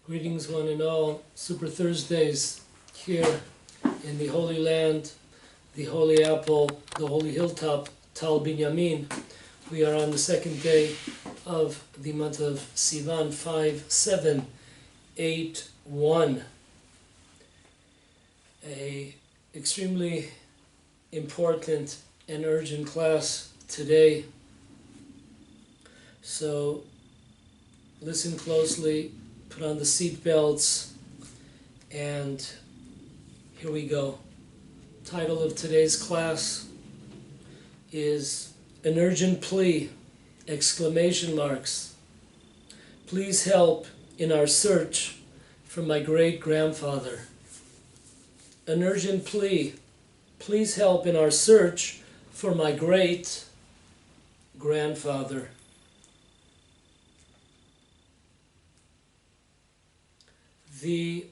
Greetings one and all. Super Thursdays here in the Holy Land, the Holy Apple, the Holy Hilltop, Tal Binyamin. We are on the second day of the month of Sivan 5781. A extremely important and urgent class today. So listen closely, put on the seat belts, and here we go. Title of today's class is An Urgent Plea! Exclamation marks. Please help in our search for my great-grandfather. An urgent plea. Please help in our search for my great-grandfather. The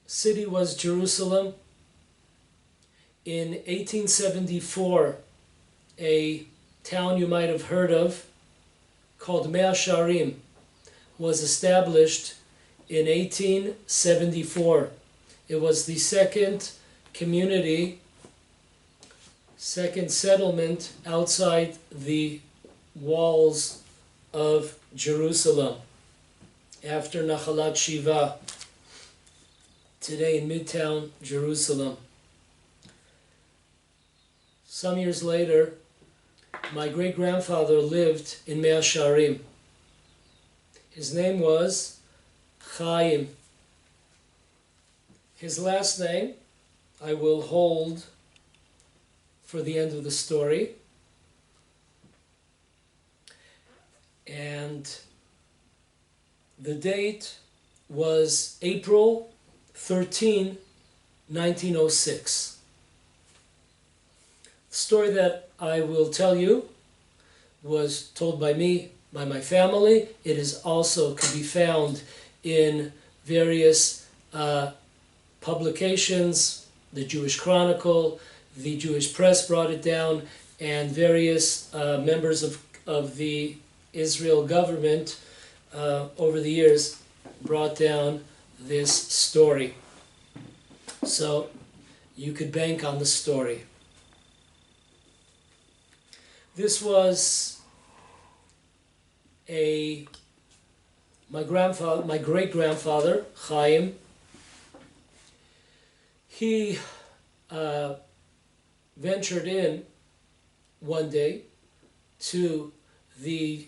city was Jerusalem. In 1874, a town you might have heard of called Mea Sharim was established in 1874. It was the second community, second settlement outside the walls of Jerusalem after Nachalat Shiva, today in Midtown Jerusalem. Some years later, my great-grandfather lived in Mea Sharim. His name was Chaim. His last name I will hold for the end of the story. And the date was April 13, 1906. The story that I will tell you was told by me, by my family. It is also could be found in various publications. The Jewish Chronicle, the Jewish Press brought it down, and various members of the Israel government over the years brought down this story. So you could bank on the story. This was my great-grandfather, Chaim. He ventured in one day to the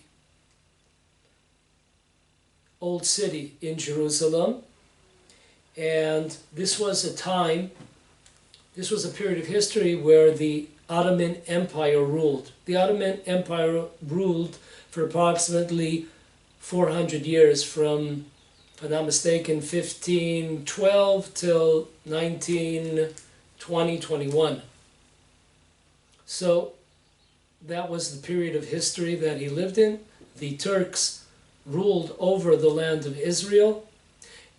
old city in Jerusalem, and this was a period of history where the Ottoman Empire ruled. The Ottoman Empire ruled for approximately 400 years, from, if I'm not mistaken, 1512 till 1920-21. So that was the period of history that he lived in. The Turks ruled over the land of Israel,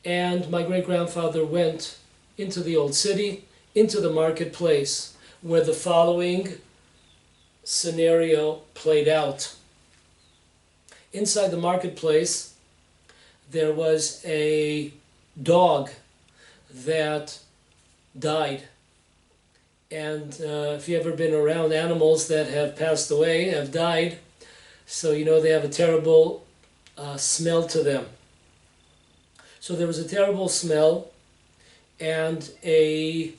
and my great-grandfather went into the old city, into the marketplace, where the following scenario played out. Inside the marketplace, there was a dog that died. And if you've ever been around animals that have passed away, have died, so you know they have a terrible smell to them. So there was a terrible smell, and an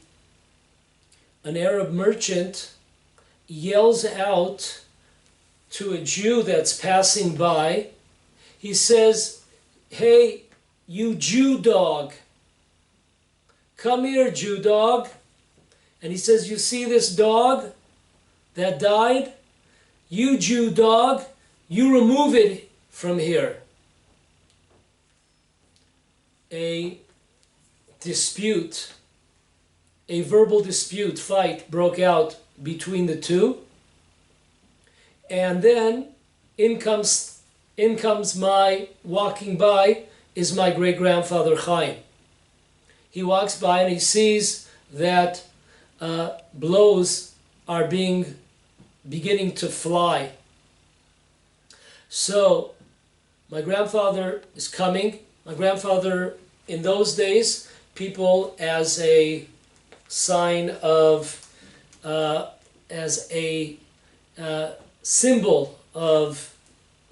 Arab merchant yells out to a Jew that's passing by. He says, "Hey, you Jew dog, come here, Jew dog." And he says, "You see this dog that died? You Jew dog, you remove it from here." A dispute, a verbal dispute, fight broke out between the two. And then in comes walking by is my great-grandfather Chaim. He walks by and he sees that blows are beginning to fly. So My grandfather is coming. My grandfather, in those days, people as a sign of, as a symbol of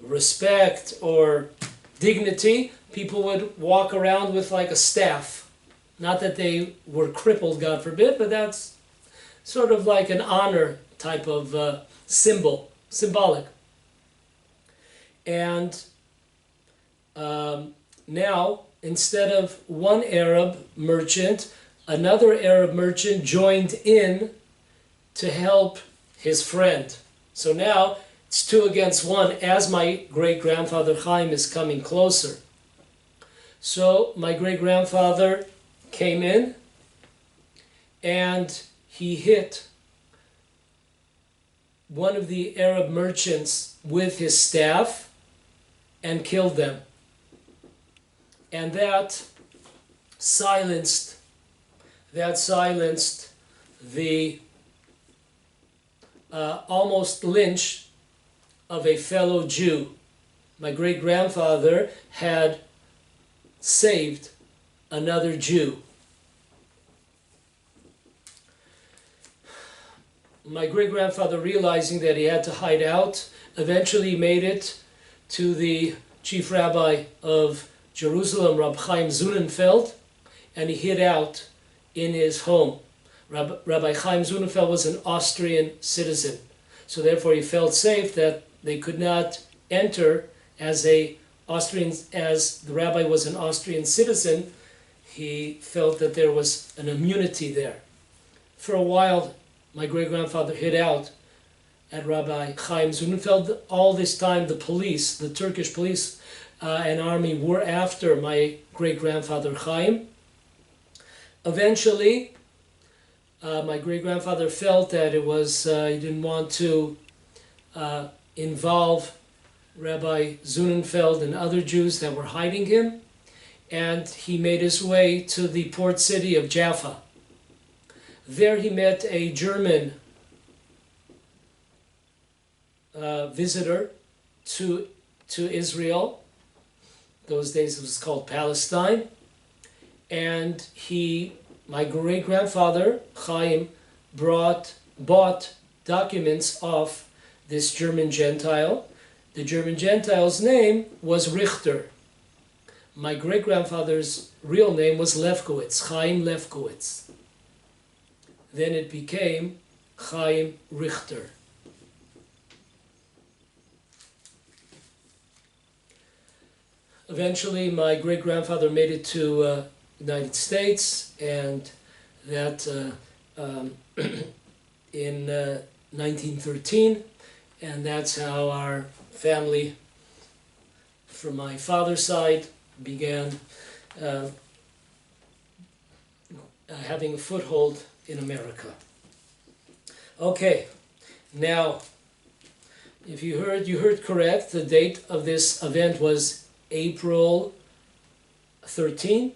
respect or dignity, people would walk around with like a staff. Not that they were crippled, God forbid, but that's sort of like an honor type of symbolic. And now, instead of one Arab merchant, another Arab merchant joined in to help his friend. So now it's 2 against 1 as my great-grandfather Chaim is coming closer. So my great-grandfather came in and he hit one of the Arab merchants with his staff and killed them. And that silenced the almost lynch of a fellow Jew. My great-grandfather had saved another Jew. My great-grandfather, realizing that he had to hide out, eventually made it to the chief rabbi of Jerusalem, Rabbi Chaim Zunenfeld, and he hid out in his home. Rabbi Chaim Zunenfeld was an Austrian citizen, so therefore he felt safe that they could not enter as the rabbi was an Austrian citizen. He felt that there was an immunity there. For a while, my great-grandfather hid out at Rabbi Chaim Zunenfeld. All this time, the police, the Turkish police and army were after my great-grandfather Chaim. Eventually, my great-grandfather felt that it was, he didn't want to involve Rabbi Zunenfeld and other Jews that were hiding him, and he made his way to the port city of Jaffa. There he met a German visitor to Israel. Those days it was called Palestine. And my great-grandfather, Chaim, bought documents off this German Gentile. The German Gentile's name was Richter. My great-grandfather's real name was Lefkowitz, Chaim Lefkowitz. Then it became Chaim Richter. Eventually, my great-grandfather made it to United States, and that in 1913, and that's how our family, from my father's side, began having a foothold in America. Okay, now, if you heard correct. The date of this event was April 13th,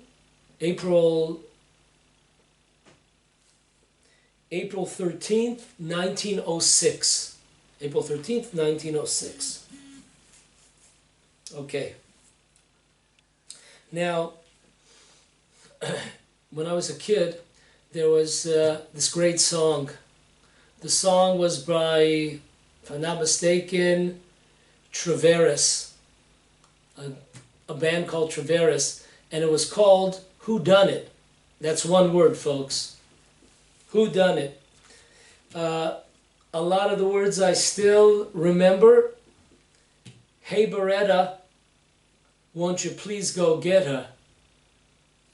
1906. April 13th, 1906. Okay. Now, when I was a kid, there was this great song. The song was by, if I'm not mistaken, Traveris, a band called Traveris, and it was called Who Done It? That's one word, folks. Who Done It? A lot of the words I still remember. Hey Beretta, won't you please go get her?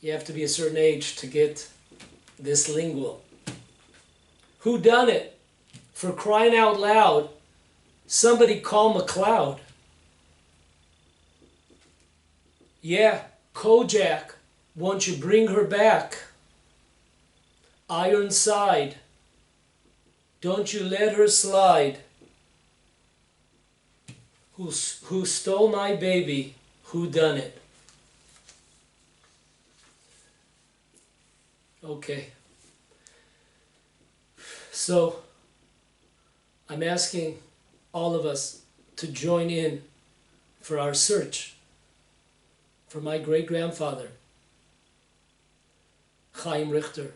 You have to be a certain age to get this lingual. Who done it? For crying out loud, somebody call McLeod. Yeah, Kojak, won't you bring her back? Ironside, don't you let her slide. Who stole my baby? Who done it? Okay. So, I'm asking all of us to join in for our search for my great-grandfather, Chaim Richter.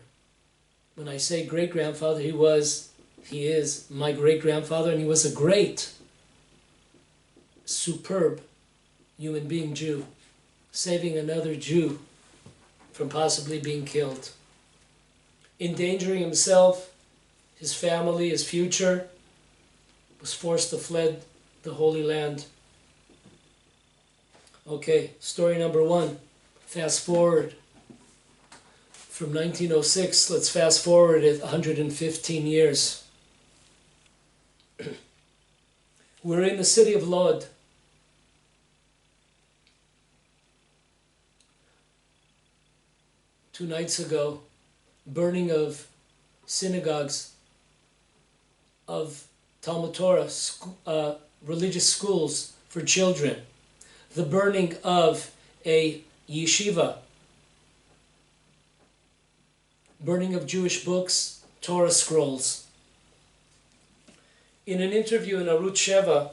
When I say great-grandfather, he is my great-grandfather, and he was a great, superb human being Jew, saving another Jew from possibly being killed, endangering himself, his family, his future, was forced to flee the Holy Land. Okay, story number 1. Fast forward from 1906, let's fast forward it 115 years. We're in the city of Lod. Two nights ago, burning of synagogues, of Talmud Torah, religious schools for children, the burning of a yeshiva, burning of Jewish books, Torah scrolls. In an interview in Arutz Sheva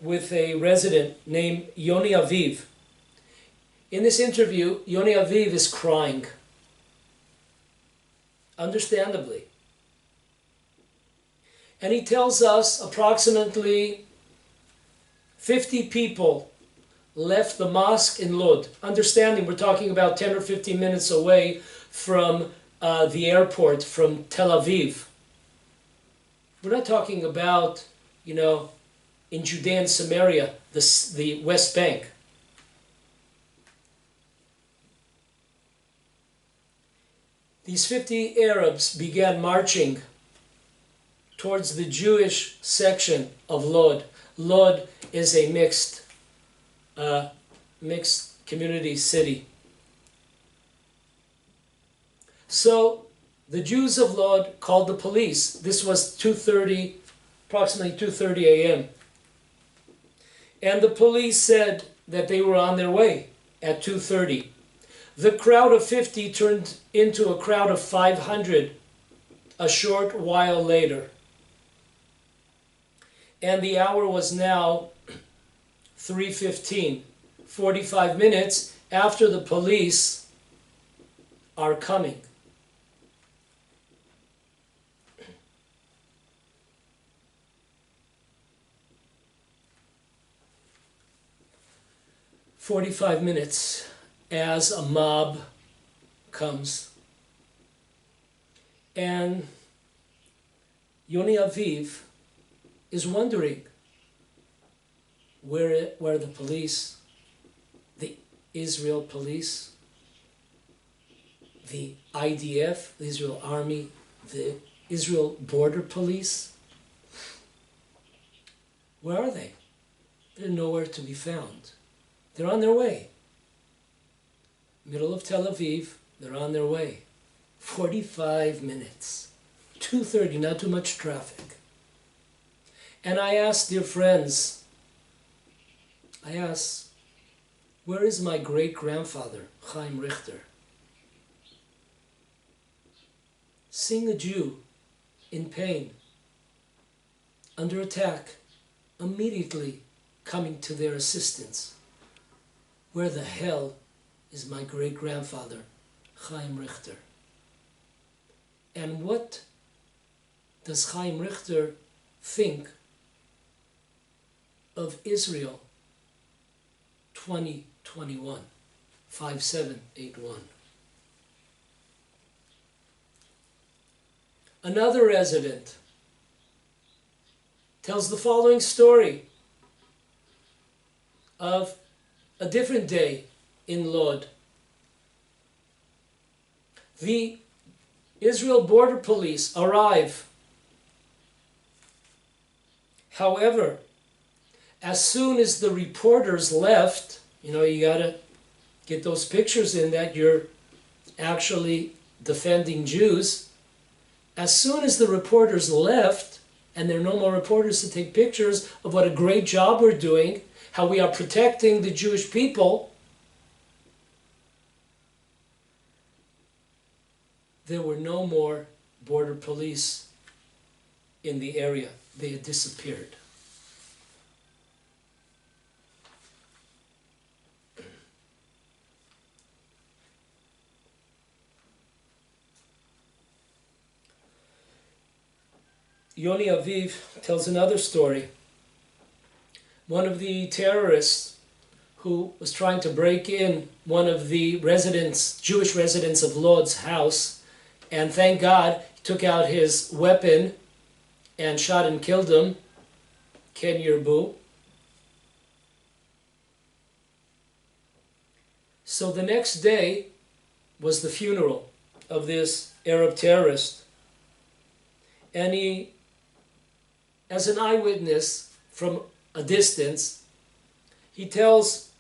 with a resident named Yoni Aviv, in this interview, Yoni Aviv is crying, understandably. And he tells us approximately 50 people left the mosque in Lod. Understanding, we're talking about 10 or 15 minutes away from the airport, from Tel Aviv. We're not talking about, in Judea and Samaria, the West Bank. These 50 Arabs began marching towards the Jewish section of Lod. Lod is a mixed community city. So the Jews of Lod called the police. This was approximately 2:30 a.m. And the police said that they were on their way at 2:30. The crowd of 50 turned into a crowd of 500 a short while later. And the hour was now 3:15, 45 minutes after the police are coming. "45 minutes as a mob comes. And Yoni Aviv is wondering where the police, the Israel police, the IDF, the Israel Army, the Israel Border Police, where are they? They're nowhere to be found. They're on their way. Middle of Tel Aviv, they're on their way. 45 minutes. 2:30, not too much traffic. And I asked, dear friends, where is my great-grandfather, Chaim Richter? Seeing a Jew in pain, under attack, immediately coming to their assistance. Where the hell is my great-grandfather, Chaim Richter? And what does Chaim Richter think of Israel 2021, 5781? Another resident tells the following story of a different day in Lod. The Israel Border Police arrive. However, as soon as the reporters left, you gotta get those pictures in that you're actually defending Jews. As soon as the reporters left, and there are no more reporters to take pictures of what a great job we're doing, how we are protecting the Jewish people, there were no more border police in the area. They had disappeared. Yoni Aviv tells another story. One of the terrorists who was trying to break in one of the Jewish residents of Lod's house, and thank God he took out his weapon and shot and killed him, Ken Yerbu. So the next day was the funeral of this Arab terrorist. And he, as an eyewitness from a distance, he tells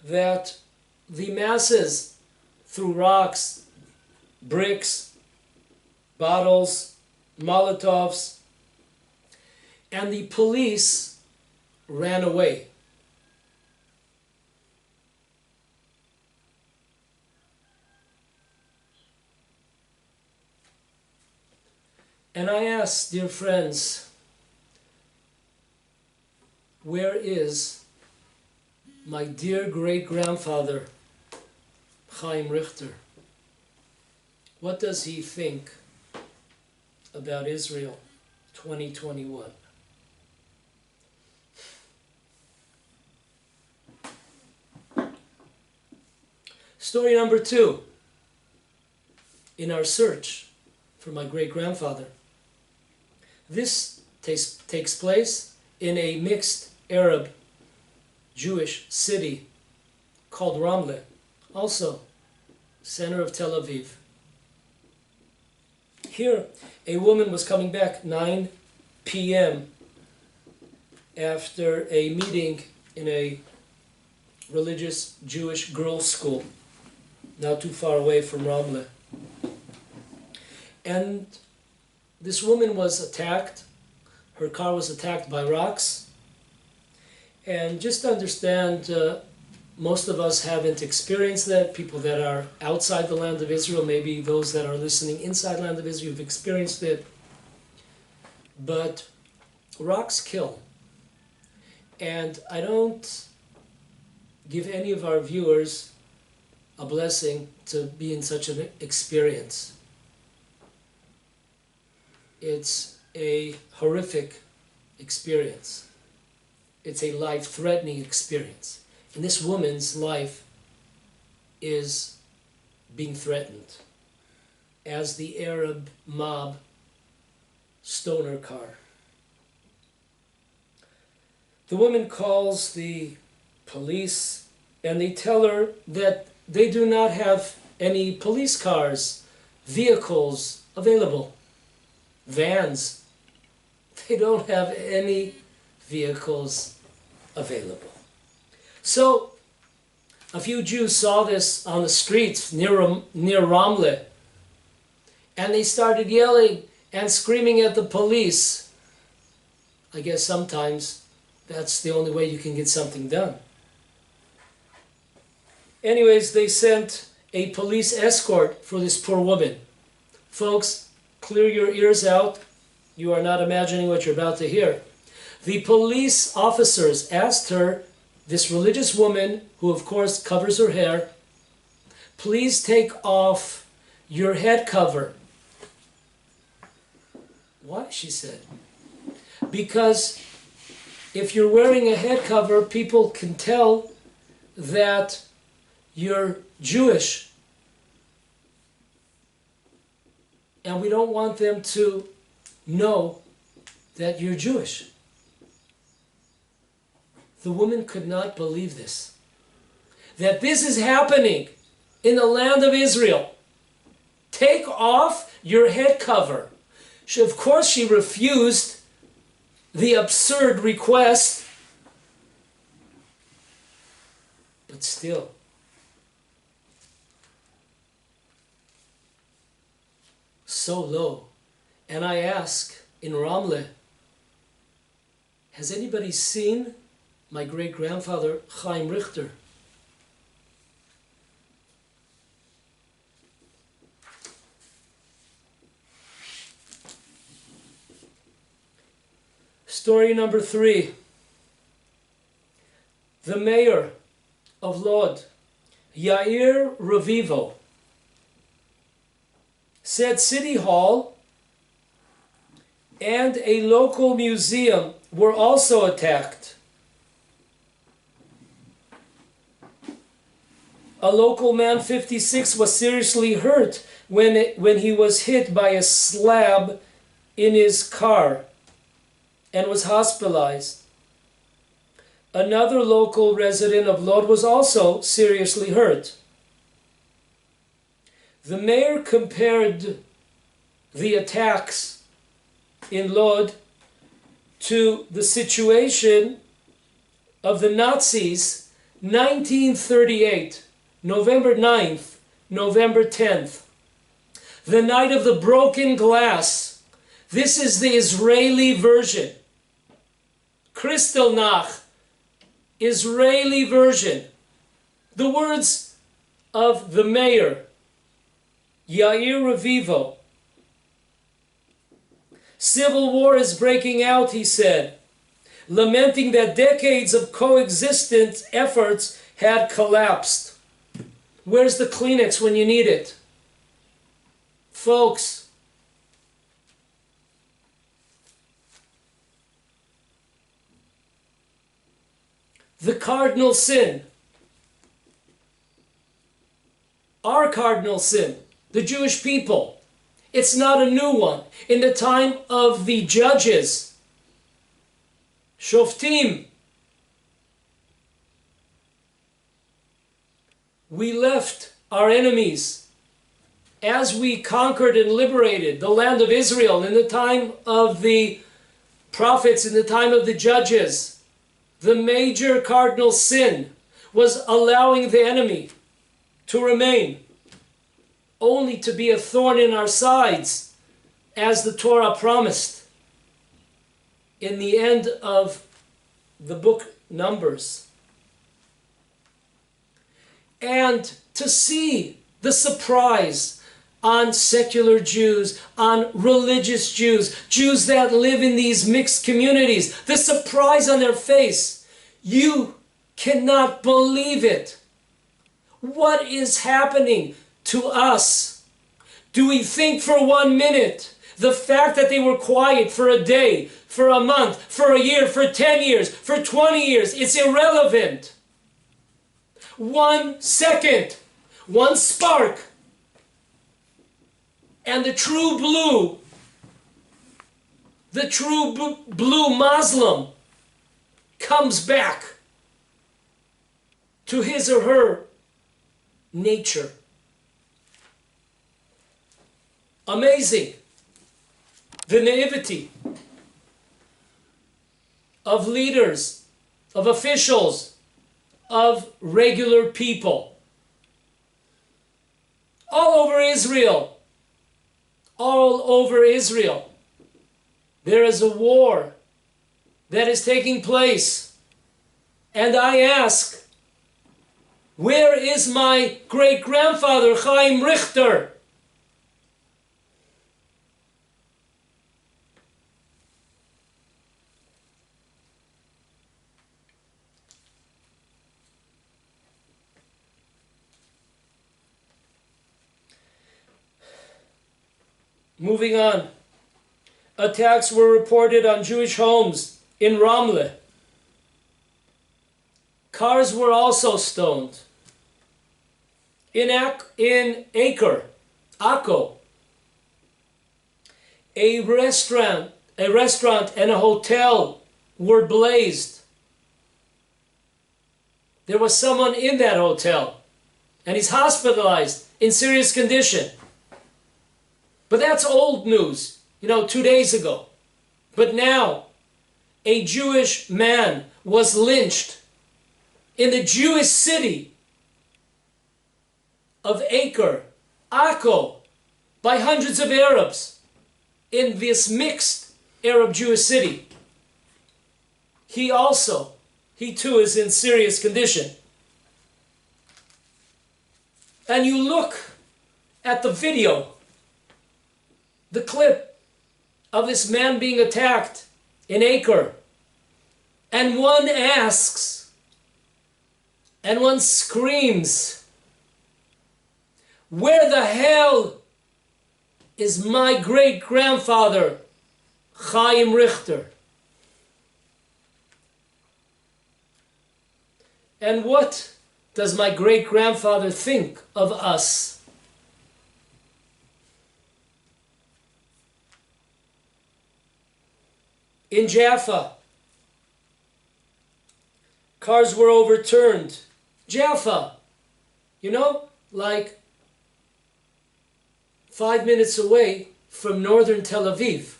that the masses threw rocks, bricks, bottles, Molotovs, and the police ran away. And I ask, dear friends, where is my dear great-grandfather, Chaim Richter? What does he think about Israel 2021? Story number 2 in our search for my great-grandfather. This takes place in a mixed Arab-Jewish city called Ramleh, also center of Tel Aviv. Here, a woman was coming back 9 p.m. after a meeting in a religious Jewish girls' school, not too far away from Ramleh. And this woman was attacked. Her car was attacked by rocks. And just to understand, most of us haven't experienced that. People that are outside the land of Israel, maybe those that are listening inside the land of Israel, have experienced it. But rocks kill. And I don't give any of our viewers a blessing to be in such an experience. It's a horrific experience. It's a life-threatening experience. And this woman's life is being threatened as the Arab mob stole her car. The woman calls the police and they tell her that they do not have any police cars, vehicles available. Vans. They don't have any vehicles available. So, a few Jews saw this on the streets near Ramleh, and they started yelling and screaming at the police. I guess sometimes that's the only way you can get something done. Anyways, they sent a police escort for this poor woman. Folks, clear your ears out. You are not imagining what you're about to hear. The police officers asked her, this religious woman, who of course covers her hair, please take off your head cover. Why? She said. Because if you're wearing a head cover, people can tell that you're Jewish. And we don't want them to know that you're Jewish. The woman could not believe this. That this is happening in the land of Israel. Take off your head cover. Of course she refused the absurd request. But still, so low. And I ask, in Ramleh, has anybody seen my great-grandfather Chaim Richter? Story number 3. The mayor of Lod, Yair Revivo, said City Hall and a local museum were also attacked. A local man, 56, was seriously hurt when he was hit by a slab in his car and was hospitalized. Another local resident of Lod was also seriously hurt. The mayor compared the attacks in Lod to the situation of the Nazis 1938, November 9th, November 10th. The night of the broken glass. This is the Israeli version. Kristallnacht, Israeli version. The words of the mayor, Yair Revivo. Civil war is breaking out, he said, lamenting that decades of coexistence efforts had collapsed. Where's the Kleenex when you need it? Folks, the cardinal sin, our cardinal sin, the Jewish people, it's not a new one. In the time of the judges, Shoftim, we left our enemies as we conquered and liberated the land of Israel in the time of the prophets, in the time of the judges. The major cardinal sin was allowing the enemy to remain, only to be a thorn in our sides, as the Torah promised in the end of the book Numbers. And to see the surprise on secular Jews, on religious Jews, Jews that live in these mixed communities, the surprise on their face. You cannot believe it. What is happening to us? Do we think for 1 minute the fact that they were quiet for a day, for a month, for a year, for 10 years, for 20 years, it's irrelevant? 1 second, 1 spark, and the true blue Muslim comes back to his or her nature. Amazing. The naivety of leaders, of officials, of regular people. All over Israel. All over Israel. There is a war that is taking place. And I ask, where is my great-grandfather, Chaim Richter? Moving on. Attacks were reported on Jewish homes in Ramleh. Cars were also stoned. In Acre, Akko, a restaurant and a hotel were blazed. There was someone in that hotel, and he's hospitalized in serious condition. But that's old news, 2 days ago. But now, a Jewish man was lynched in the Jewish city of Acre, Akko, by hundreds of Arabs in this mixed Arab-Jewish city. He too is in serious condition. And you look at the video, the clip of this man being attacked in Acre, and one asks, and one screams, where the hell is my great-grandfather, Richter. And what does my great-grandfather think of us? In Jaffa, cars were overturned. Jaffa, you know, like 5 minutes away from northern Tel Aviv.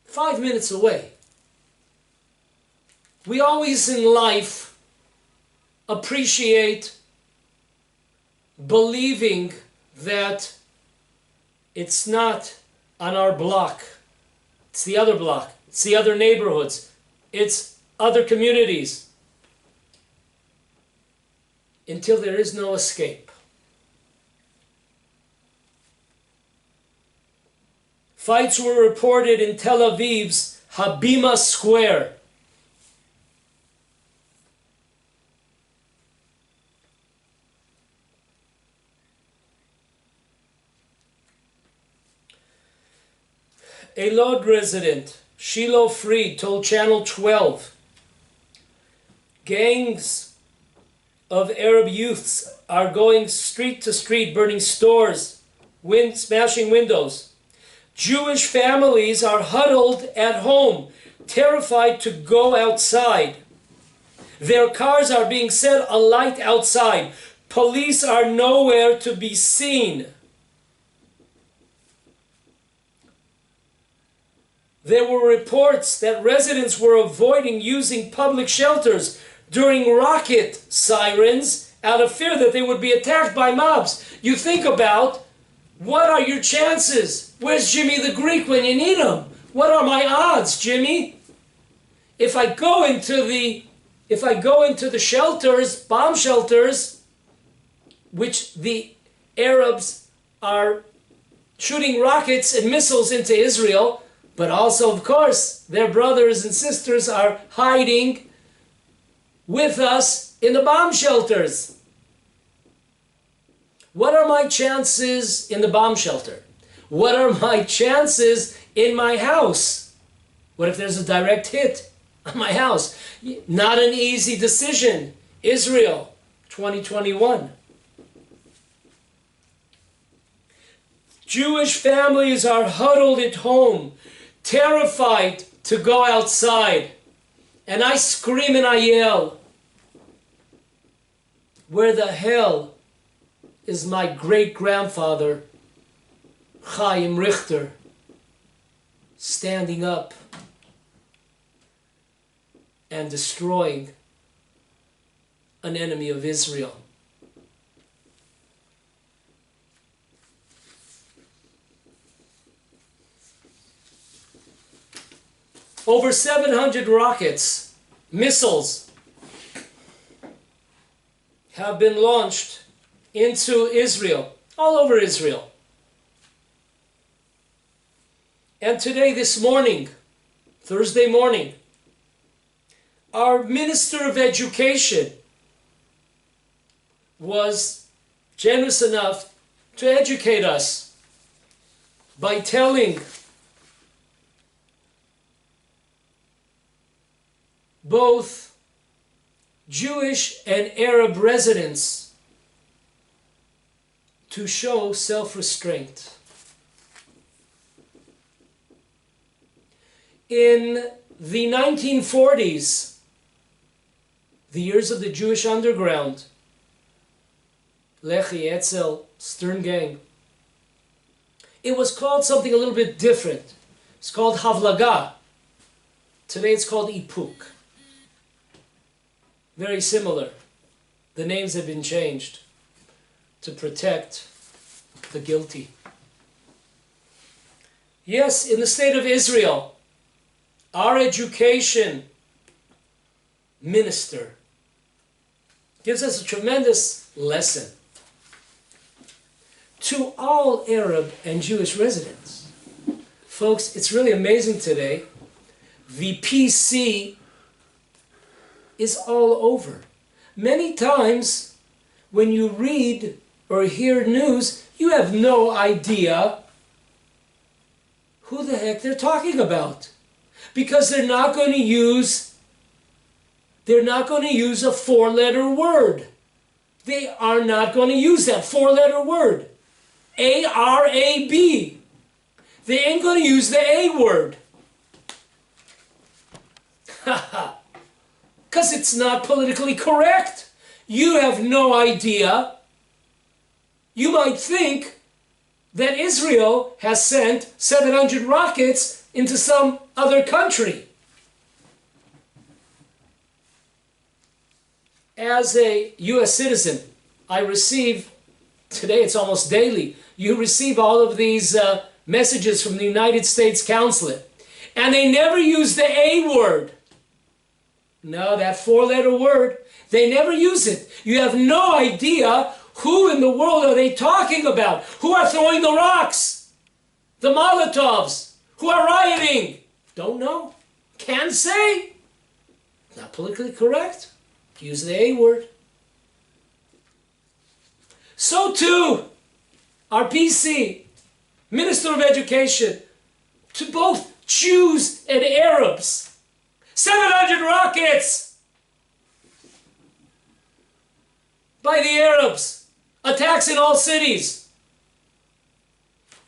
5 minutes away. We always in life appreciate believing that it's not on our block. It's the other block. It's the other neighborhoods. It's other communities. Until there is no escape. Fights were reported in Tel Aviv's Habima Square. A Lod resident, Shiloh Fried, told Channel 12, gangs of Arab youths are going street to street, burning stores, smashing windows. Jewish families are huddled at home, terrified to go outside. Their cars are being set alight outside. Police are nowhere to be seen. There were reports that residents were avoiding using public shelters during rocket sirens out of fear that they would be attacked by mobs. You think about, what are your chances? Where's Jimmy the Greek when you need him? What are my odds, Jimmy? If I go into the shelters, bomb shelters, which the Arabs are shooting rockets and missiles into Israel, but also, of course, their brothers and sisters are hiding with us in the bomb shelters. What are my chances in the bomb shelter? What are my chances in my house? What if there's a direct hit on my house? Not an easy decision. Israel, 2021. Jewish families are huddled at home, terrified to go outside. And I scream and I yell, where the hell is my great-grandfather, Richter, standing up and destroying an enemy of Israel? Over 700 rockets, missiles, have been launched into Israel, all over Israel. And today, this morning, Thursday morning, our Minister of Education was generous enough to educate us by telling both Jewish and Arab residents to show self-restraint. In the 1940s, the years of the Jewish underground, Lehi, Etzel, Stern Gang, it was called something a little bit different. It's called Havlaga. Today it's called Ipuk. Very similar. The names have been changed to protect the guilty. Yes, in the state of Israel, our education minister gives us a tremendous lesson to all Arab and Jewish residents. Folks, it's really amazing today. The PC is all over. Many times when you read or hear news, you have no idea who the heck they're talking about. Because they're not going to use a four-letter word. They are not going to use that four-letter word. A-R-A-B. They ain't going to use the A word. Because it's not politically correct. You have no idea. You might think that Israel has sent 700 rockets into some other country. As a U.S. citizen, I receive, today it's almost daily, you receive all of these messages from the United States consulate. And they never use the A word. No, that four-letter word, they never use it. You have no idea who in the world are they talking about. Who are throwing the rocks? The Molotovs. Who are rioting? Don't know. Can't say. Not politically correct. Use the A word. So too, our PC, Minister of Education, to both Jews and Arabs. 700 rockets by the Arabs. Attacks in all cities.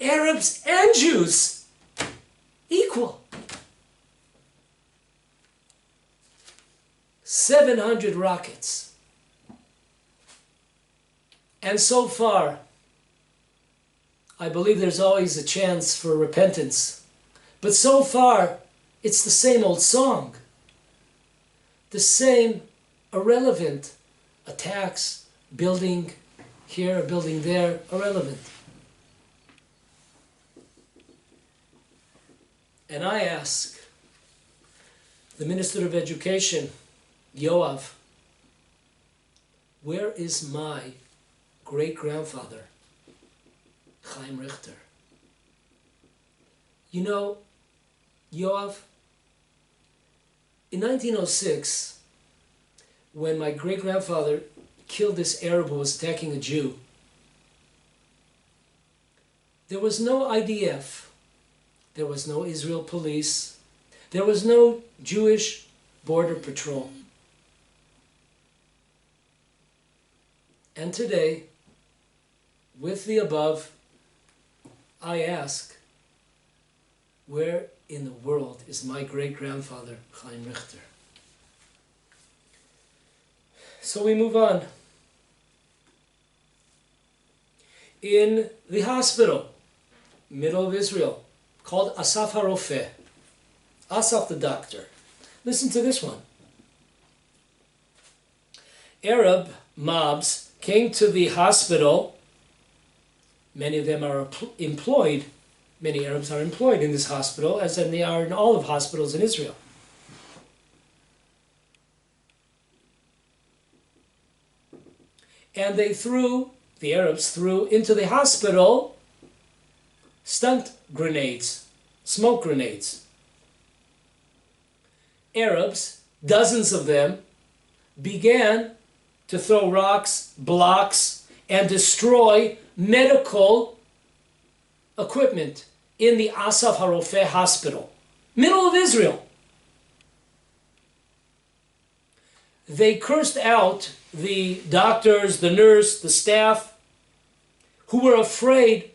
Arabs and Jews equal. 700 rockets. And so far, I believe there's always a chance for repentance. But so far, it's the same old song. The same irrelevant attacks, building here, building there, irrelevant. And I ask the Minister of Education, Yoav, where is my great-grandfather, Chaim Richter? You know, Yoav, in 1906, when my great-grandfather killed this Arab who was attacking a Jew, there was no IDF, there was no Israel police, there was no Jewish border patrol. And today, with the above, I ask, where in the world is my great-grandfather, Chaim Richter? So we move on. In the hospital, middle of Israel, called Asaf HaRofeh, Asaf the doctor. Listen to this one. Arab mobs came to the hospital. Many of them are employed. Many Arabs are employed in this hospital, as they are in all of hospitals in Israel. And the Arabs threw into the hospital stun grenades, smoke grenades. Arabs, dozens of them, began to throw rocks, blocks, and destroy medical equipment in the Asaf HaRofeh hospital, middle of Israel. They cursed out the doctors, the nurse, the staff, who were afraid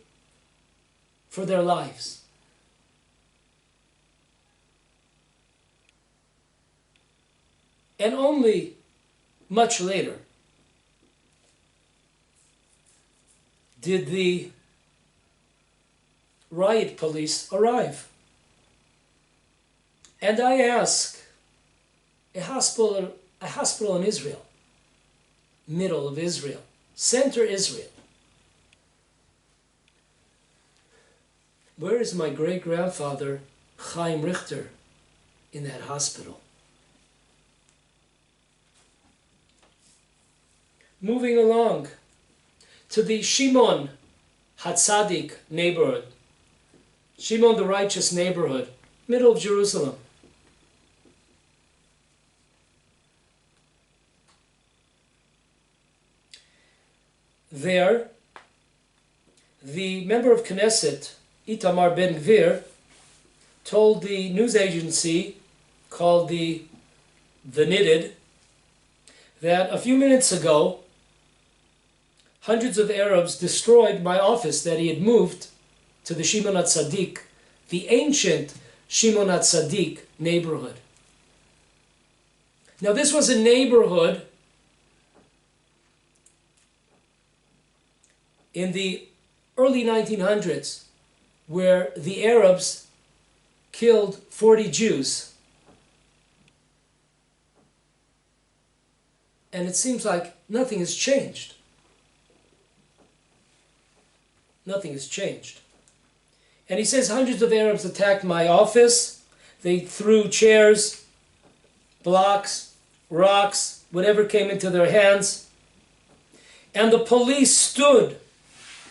for their lives. And only much later did the riot police arrive. And I ask, a hospital in Israel, middle of Israel, center Israel, where is my great-grandfather Chaim Richter in that hospital? Moving along to the Shimon HaTzadik neighborhood, Shimon the righteous neighborhood, middle of Jerusalem. There, the member of Knesset, Itamar Ben Gvir, told the news agency called the Venidid that a few minutes ago hundreds of Arabs destroyed my office that he had moved to the Shimon HaTzadik, the ancient Shimon HaTzadik neighborhood. Now this was a neighborhood in the early 1900s where the Arabs killed 40 Jews. And it seems like nothing has changed. Nothing has changed. And he says hundreds of Arabs attacked my office. They threw chairs, blocks, rocks, whatever came into their hands. And the police stood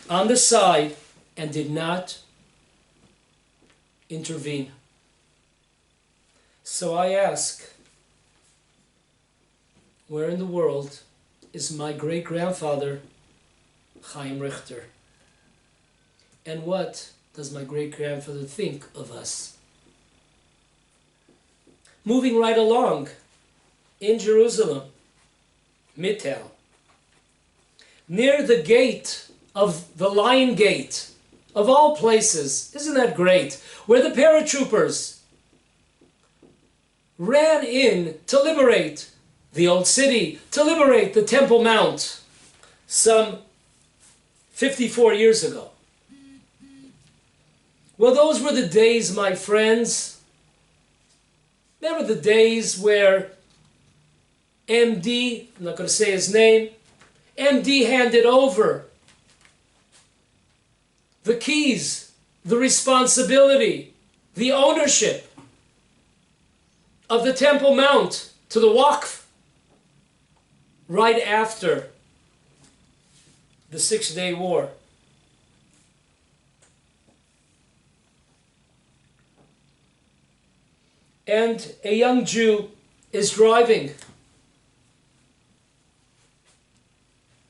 on the side and did not intervene. So I ask, where in the world is my great-grandfather, Chaim Richter? And what does my great-grandfather think of us? Moving right along, in Jerusalem, Midtown, near the gate of the Lion Gate, of all places, isn't that great, where the paratroopers ran in to liberate the old city, to liberate the Temple Mount some 54 years ago. Well, those were the days, my friends. Remember the days where MD, I'm not going to say his name, MD handed over the keys, the responsibility, the ownership of the Temple Mount to the Waqf right after the Six-Day War. And a young Jew is driving,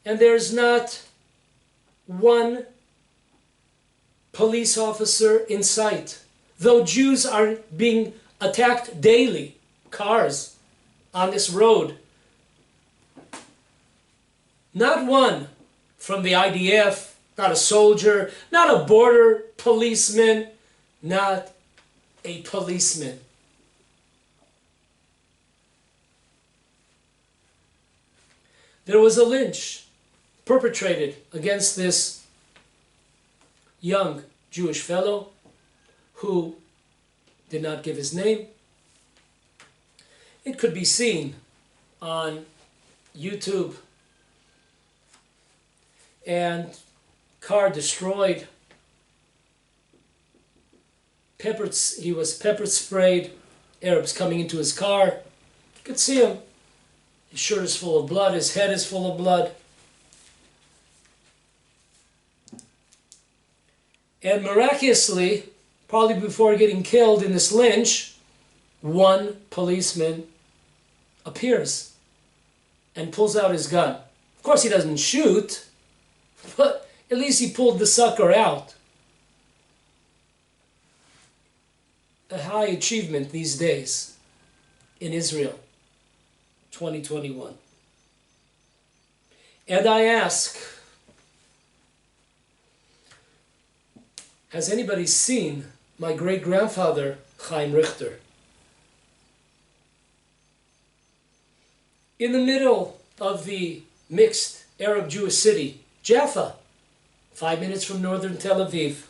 and there's not one police officer in sight, though Jews are being attacked daily, cars on this road. Not one from the IDF, not a soldier, not a border policeman, not a policeman. There was a lynch perpetrated against this young Jewish fellow who did not give his name. It could be seen on YouTube. And car destroyed. He was pepper sprayed. Arabs coming into his car. You could see him. His shirt is full of blood. His head is full of blood. And miraculously, probably before getting killed in this lynch, one policeman appears and pulls out his gun. Of course, he doesn't shoot, but at least he pulled the sucker out. A high achievement these days in Israel, 2021. And I ask, has anybody seen my great-grandfather, Chaim Richter? In the middle of the mixed Arab-Jewish city, Jaffa, 5 minutes from northern Tel Aviv.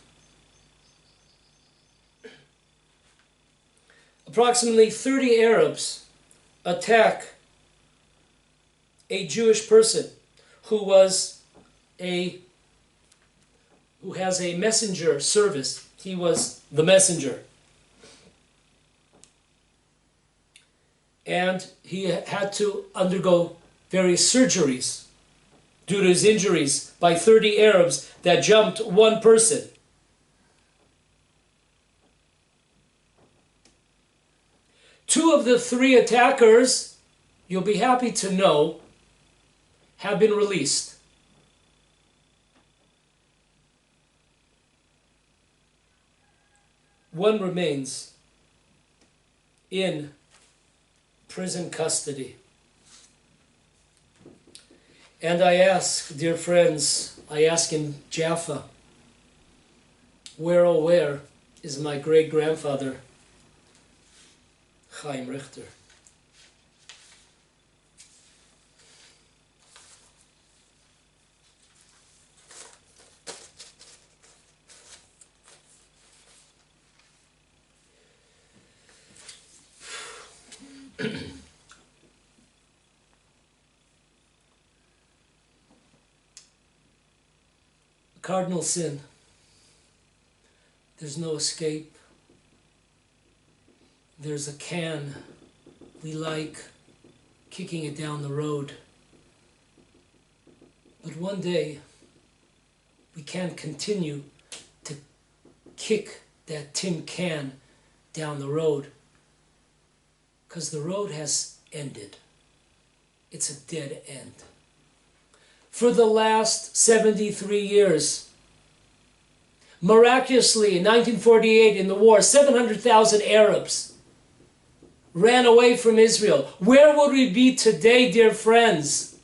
Approximately 30 Arabs attack a Jewish person who has a messenger service. He was the messenger. And he had to undergo various surgeries due to his injuries by 30 Arabs that jumped one person. Two of the three attackers, you'll be happy to know, have been released. one remains in prison custody. And I ask, dear friends, I ask in Jaffa, where oh where is my great-grandfather, Chaim Richter? Cardinal sin. There's no escape. There's a can. We like kicking it down the road. But one day, we can't continue to kick that tin can down the road, because the road has ended. It's a dead end. For the last 73 years, miraculously in 1948 in the war, 700,000 Arabs ran away from Israel. Where would we be today, dear friends?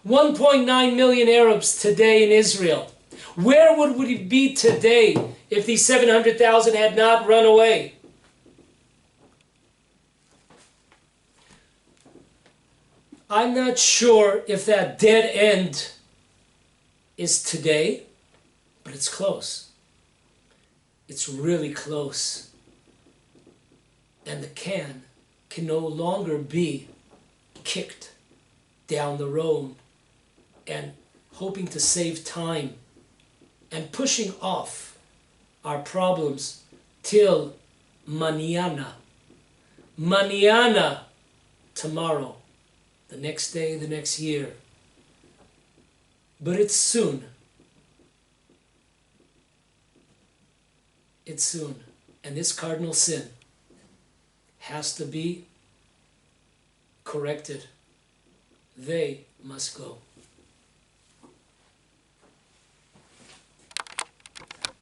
1.9 million Arabs today in Israel. Where would we be today if these 700,000 had not run away? I'm not sure if that dead end is today, but it's close. It's really close. And the can no longer be kicked down the road and hoping to save time and pushing off our problems till mañana. Mañana, tomorrow. The next day, the next year. But it's soon. It's soon. And this cardinal sin has to be corrected. They must go.